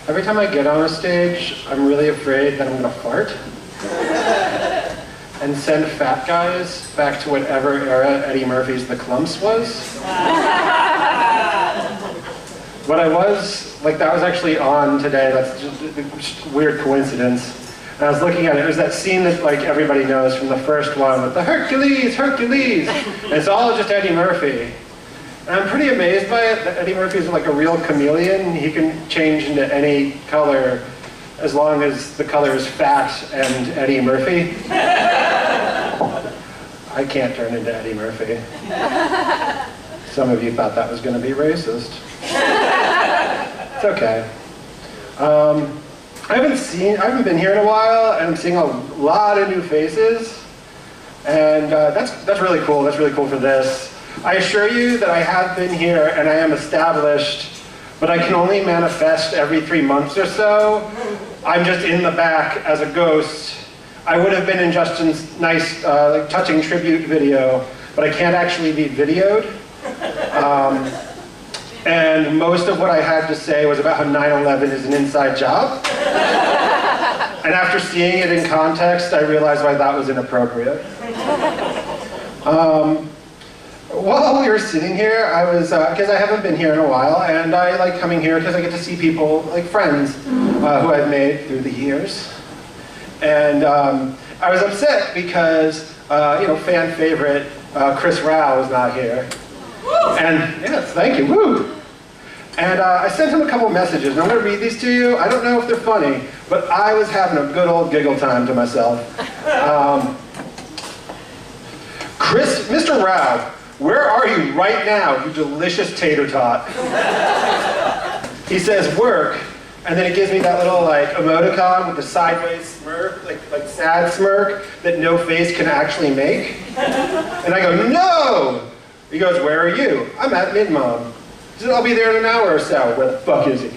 Every time I get on a stage, I'm really afraid that I'm gonna fart. And send fat guys back to whatever era Eddie Murphy's The Clumps was. But I was, like that was actually on today, that's just a weird coincidence. And I was looking at it, there's that scene that like everybody knows from the first one with the Hercules, Hercules! And it's all just Eddie Murphy. And I'm pretty amazed by it, that Eddie Murphy is like a real chameleon. He can change into any color as long as the color is fat and Eddie Murphy. I can't turn into Eddie Murphy. Some of you thought that was going to be racist. It's okay. I haven't been here in a while, and I'm seeing a lot of new faces, and that's really cool. That's really cool for this. I assure you that I have been here and I am established, but I can only manifest every 3 months or so. I'm just in the back as a ghost. I would have been in Justin's nice, like, touching tribute video, but I can't actually be videoed. And most of what I had to say was about how 9/11 is an inside job. And after seeing it in context, I realized why that was inappropriate. While we were sitting here, I was, because I haven't been here in a while, and I like coming here because I get to see people, like friends, who I've made through the years. And I was upset because, fan favorite Chris Rao was not here. And, yes, thank you, woo! And I sent him a couple messages, and I'm going to read these to you. I don't know if they're funny, but I was having a good old giggle time to myself. Mr. Rao, where are you right now, you delicious tater tot? He says, work, and then he gives me that little like emoticon with the sideways smirk, like sad smirk, that no face can actually make. And I go, no! He goes, where are you? I'm at MNMOM. He said, I'll be there in an hour or so. Where the fuck is he?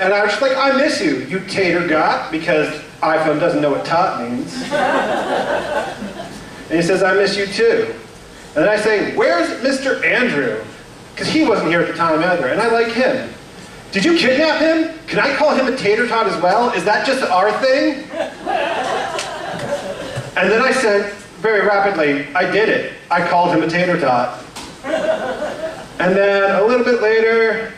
And I was just like, I miss you, you tater got, because iPhone doesn't know what tot means. And he says, I miss you too. And then I say, where's Mr. Andrew? Because he wasn't here at the time either, and I like him. Did you kidnap him? Can I call him a tater tot as well? Is that just our thing? And then I said, very rapidly, I did it. I called him a tater tot. And then a little bit later,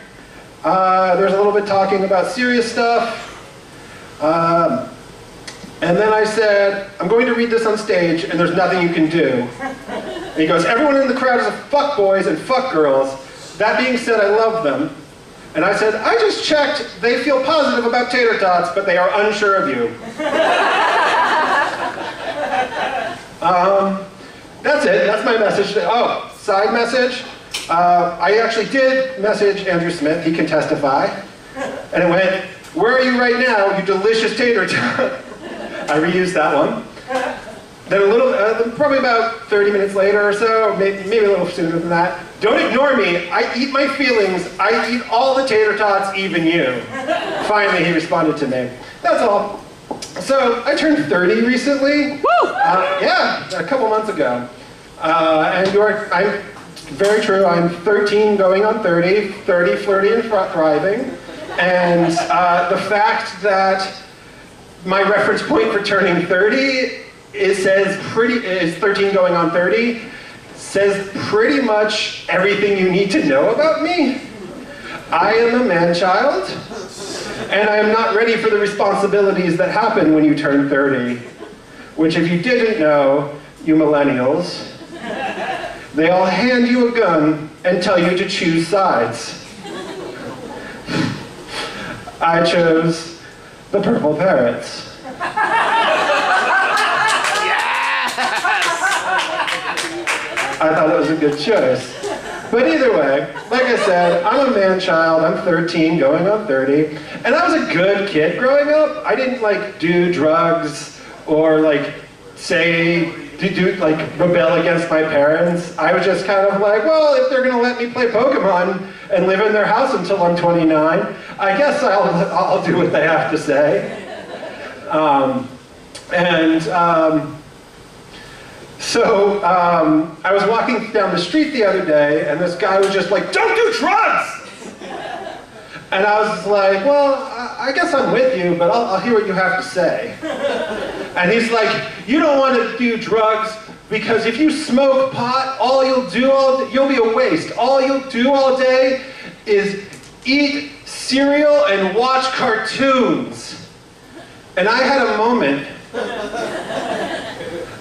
there's a little bit talking about serious stuff. And then I said, I'm going to read this on stage, and there's nothing you can do. And he goes, everyone in the crowd is a fuck boys and fuck girls. That being said, I love them. And I said, I just checked. They feel positive about tater tots, but they are unsure of you. That's it. That's my message. Oh, side message. I actually did message Andrew Smith. He can testify. And it went, where are you right now, you delicious tater tot? I reused that one. Then a little, probably about 30 minutes later or so, maybe a little sooner than that. Don't ignore me. I eat my feelings. I eat all the tater tots, even you. Finally, he responded to me. That's all. So I turned 30 recently. Woo! Yeah, a couple months ago. And I'm very true. I'm 13 going on 30, 30 flirty and thriving. And the fact that my reference point for turning 30 is 13 going on 30, says pretty much everything you need to know about me. I am a man-child, and I am not ready for the responsibilities that happen when you turn 30, which if you didn't know, you millennials, they all hand you a gun and tell you to choose sides. I chose the Purple Parrots. I thought it was a good choice. But either way, like I said, I'm a man-child, I'm 13, going on 30, and I was a good kid growing up. I didn't like do drugs or like rebel against my parents. I was just kind of like, well, if they're gonna let me play Pokemon and live in their house until I'm 29, I guess I'll do what they have to say. So I was walking down the street the other day, and this guy was just like, don't do drugs! And I was like, well, I guess I'm with you, but I'll hear what you have to say. And he's like, you don't want to do drugs because if you smoke pot, all you'll do you'll be a waste. All you'll do all day is eat cereal and watch cartoons. And I had a moment,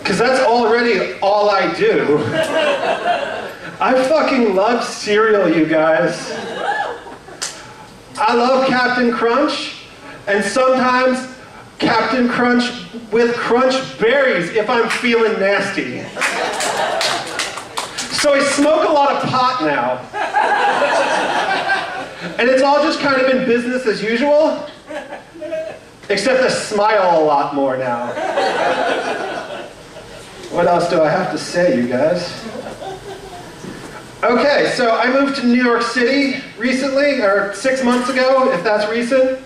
because that's already all I do. I fucking love cereal, you guys. I love Captain Crunch, and sometimes Captain Crunch with crunch berries if I'm feeling nasty. So I smoke a lot of pot now. And it's all just kind of been business as usual, except I smile a lot more now. What else do I have to say, you guys? Okay, so I moved to New York City recently, or 6 months ago, if that's recent.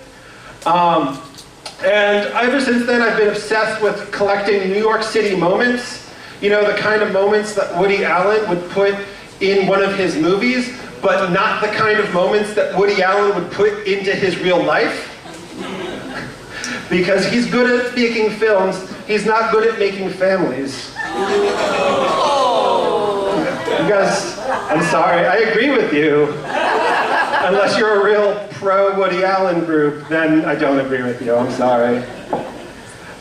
And ever since then, I've been obsessed with collecting New York City moments. You know, the kind of moments that Woody Allen would put in one of his movies, but not the kind of moments that Woody Allen would put into his real life. Because he's good at making films, he's not good at making families. You guys, I'm sorry, I agree with you. Unless you're a real pro-Woody Allen group, then I don't agree with you, I'm sorry.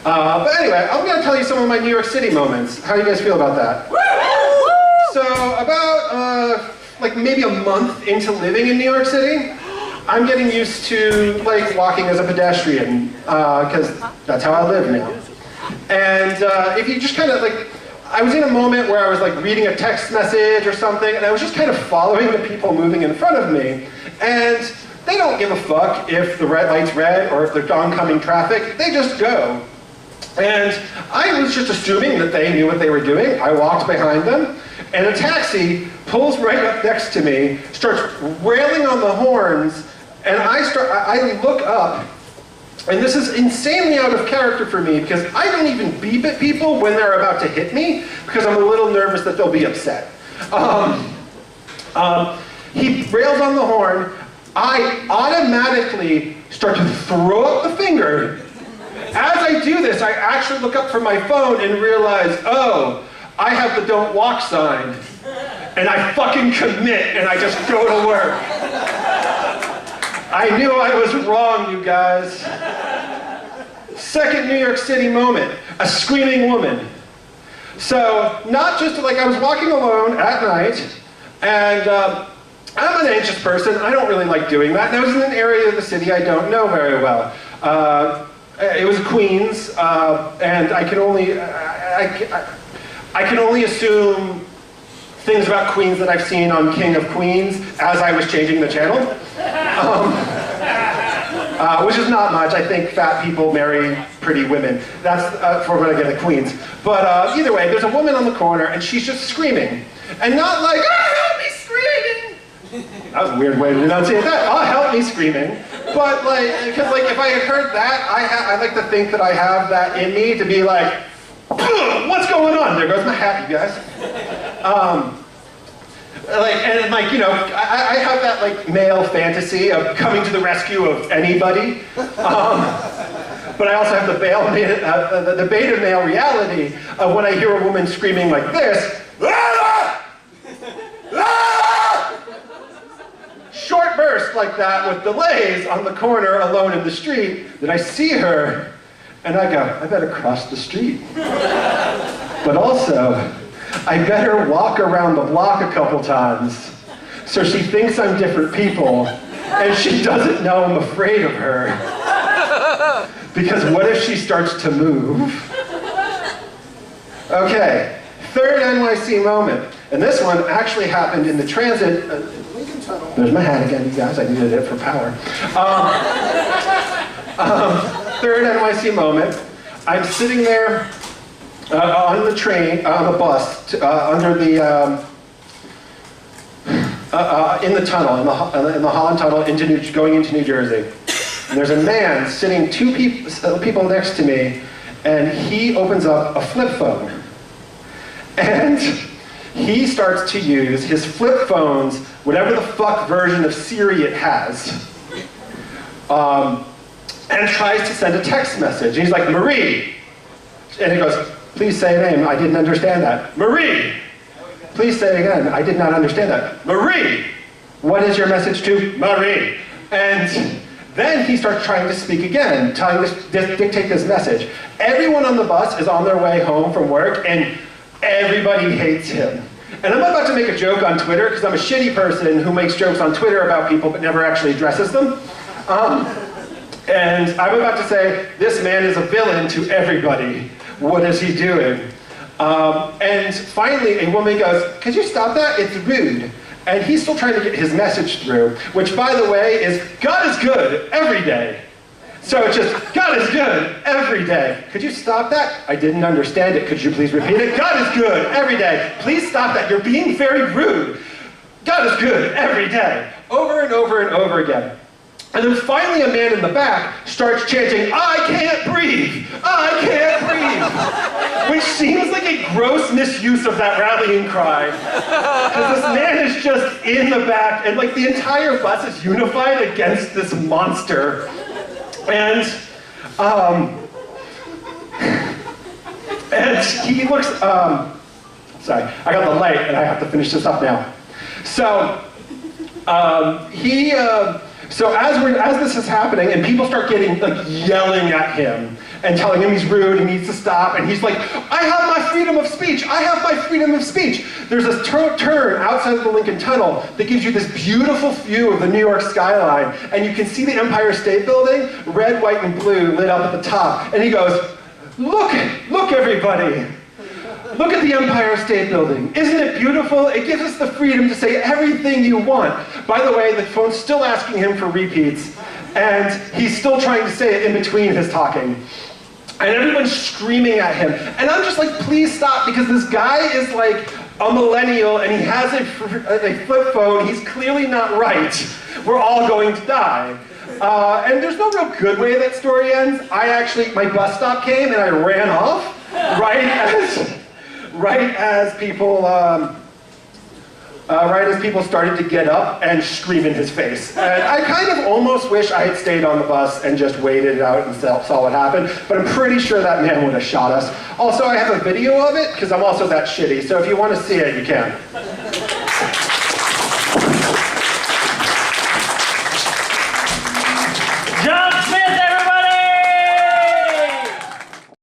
But anyway, I'm going to tell you some of my New York City moments. How do you guys feel about that? So about like maybe a month into living in New York City, I'm getting used to like walking as a pedestrian, because that's how I live now. And if you just kind of like, I was in a moment where I was like reading a text message or something, and I was just kind of following the people moving in front of me. And they don't give a fuck if the red light's red or if there's oncoming traffic, they just go. And I was just assuming that they knew what they were doing. I walked behind them, and a taxi pulls right up next to me, starts railing on the horns, and I look up, and this is insanely out of character for me because I don't even beep at people when they're about to hit me because I'm a little nervous that they'll be upset. He rails on the horn. I automatically start to throw up the finger. As I do this, I actually look up from my phone and realize, oh, I have the don't walk sign. And I fucking commit and I just go to work. I knew I was wrong, you guys. Second New York City moment, a screaming woman. So, not just like I was walking alone at night, and I'm an anxious person. I don't really like doing that. And I was in an area of the city I don't know very well. It was Queens, and I can only assume things about Queens that I've seen on King of Queens as I was changing the channel. Which is not much. I think fat people marry pretty women. That's for when I get to Queens. But either way, there's a woman on the corner, and she's just screaming. And not like, oh, help me screaming! That was a weird way to enunciate that. Oh, help me screaming. But like, because like if I had heard that, I like to think that I have that in me to be like, what's going on? There goes my hat, you guys. Like, you know, I have that like male fantasy of coming to the rescue of anybody. But I also have the beta male reality of when I hear a woman screaming like this, short burst like that with delays on the corner alone in the street, then I see her and I go, I better cross the street. But also, I better walk around the block a couple times so she thinks I'm different people and she doesn't know I'm afraid of her. Because what if she starts to move? Okay, third NYC moment. And this one actually happened in the transit. There's my hat again, you guys. I needed it for power. Third NYC moment. I'm sitting there on the train, on the bus, under the, in the tunnel, in the Holland Tunnel, going into New Jersey. And there's a man sitting two people next to me, and he opens up a flip phone. And he starts to use his flip phone's whatever the fuck version of Siri it has. and tries to send a text message. And he's like, Marie. And he goes, please say a name. I didn't understand that. Marie. Please say it again. I did not understand that. Marie. What is your message to Marie? And then he starts trying to speak again, trying to dictate this message. Everyone on the bus is on their way home from work, and everybody hates him. And I'm about to make a joke on Twitter, because I'm a shitty person who makes jokes on Twitter about people but never actually addresses them. And I'm about to say, this man is a villain to everybody. What is he doing? And finally, a woman goes, could you stop that? It's rude. And he's still trying to get his message through, which, by the way, is God is good every day. So it's just, God is good every day. Could you stop that? I didn't understand it. Could you please repeat it? God is good every day. Please stop that. You're being very rude. God is good every day. Over and over and over again. And then finally a man in the back starts chanting, I can't breathe! I can't breathe! Which seems like a gross misuse of that rallying cry. Because this man is just in the back, and like the entire bus is unified against this monster. And he looks, sorry, I got the light and I have to finish this up now. So, So as this is happening, and people start getting, like, yelling at him, and telling him he's rude, he needs to stop, and he's like, I have my freedom of speech, I have my freedom of speech. There's this turn outside of the Lincoln Tunnel that gives you this beautiful view of the New York skyline, and you can see the Empire State Building, red, white, and blue, lit up at the top, and he goes, look everybody. Look at the Empire State Building. Isn't it beautiful? It gives us the freedom to say everything you want. By the way, the phone's still asking him for repeats, and he's still trying to say it in between his talking. And everyone's screaming at him. And I'm just like, please stop, because this guy is like a millennial, and he has a flip phone. He's clearly not right. We're all going to die. And there's no real good way that story ends. My bus stop came, and I ran off right as people started to get up and scream in his face. And I kind of almost wish I had stayed on the bus and just waited it out and saw what happened, but I'm pretty sure that man would have shot us. Also, I have a video of it, because I'm also that shitty, so if you want to see it, you can.